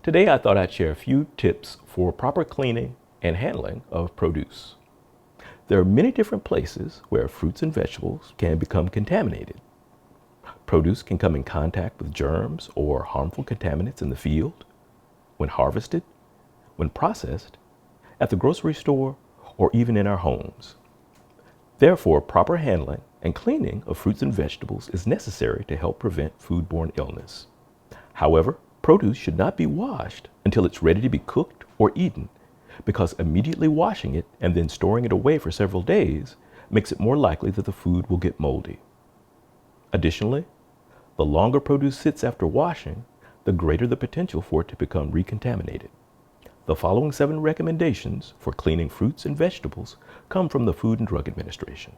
Today I thought I'd share a few tips for proper cleaning and handling of produce. There are many different places where fruits and vegetables can become contaminated. Produce can come in contact with germs or harmful contaminants in the field, when harvested, when processed, at the grocery store, or even in our homes. Therefore, proper handling and cleaning of fruits and vegetables is necessary to help prevent foodborne illness. However, produce should not be washed until it's ready to be cooked or eaten, because immediately washing it and then storing it away for several days makes it more likely that the food will get moldy. Additionally, the longer produce sits after washing, the greater the potential for it to become recontaminated. The following 7 recommendations for cleaning fruits and vegetables come from the Food and Drug Administration.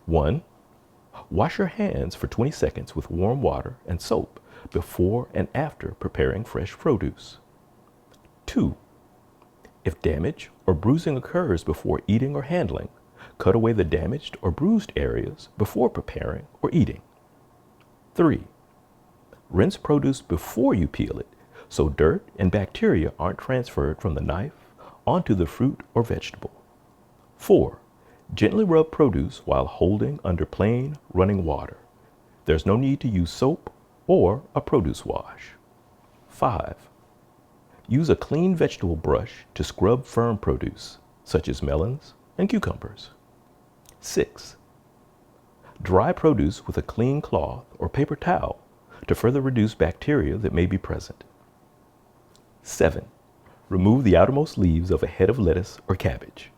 1. Wash your hands for 20 seconds with warm water and soap before and after preparing fresh produce. 2. If damage or bruising occurs before eating or handling, cut away the damaged or bruised areas before preparing or eating. 3. Rinse produce before you peel it, so dirt and bacteria aren't transferred from the knife onto the fruit or vegetable. 4. Gently rub produce while holding under plain running water. There's no need to use soap or a produce wash. 5. Use a clean vegetable brush to scrub firm produce, such as melons and cucumbers. 6. Dry produce with a clean cloth or paper towel to further reduce bacteria that may be present. 7. Remove the outermost leaves of a head of lettuce or cabbage.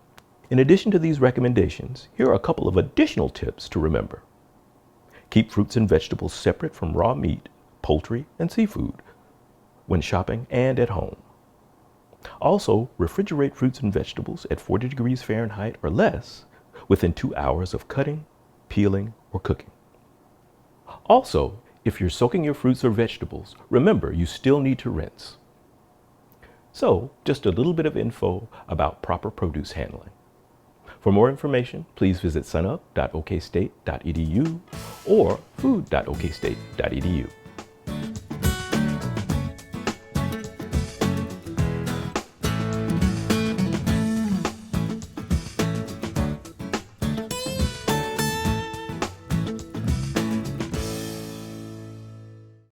In addition to these recommendations, here are a couple of additional tips to remember. Keep fruits and vegetables separate from raw meat, poultry, and seafood when shopping and at home. Also, refrigerate fruits and vegetables at 40 degrees Fahrenheit or less within 2 hours of cutting, peeling, or cooking. Also, if you're soaking your fruits or vegetables, remember you still need to rinse. So, just a little bit of info about proper produce handling. For more information, please visit sunup.okstate.edu or food.okstate.edu.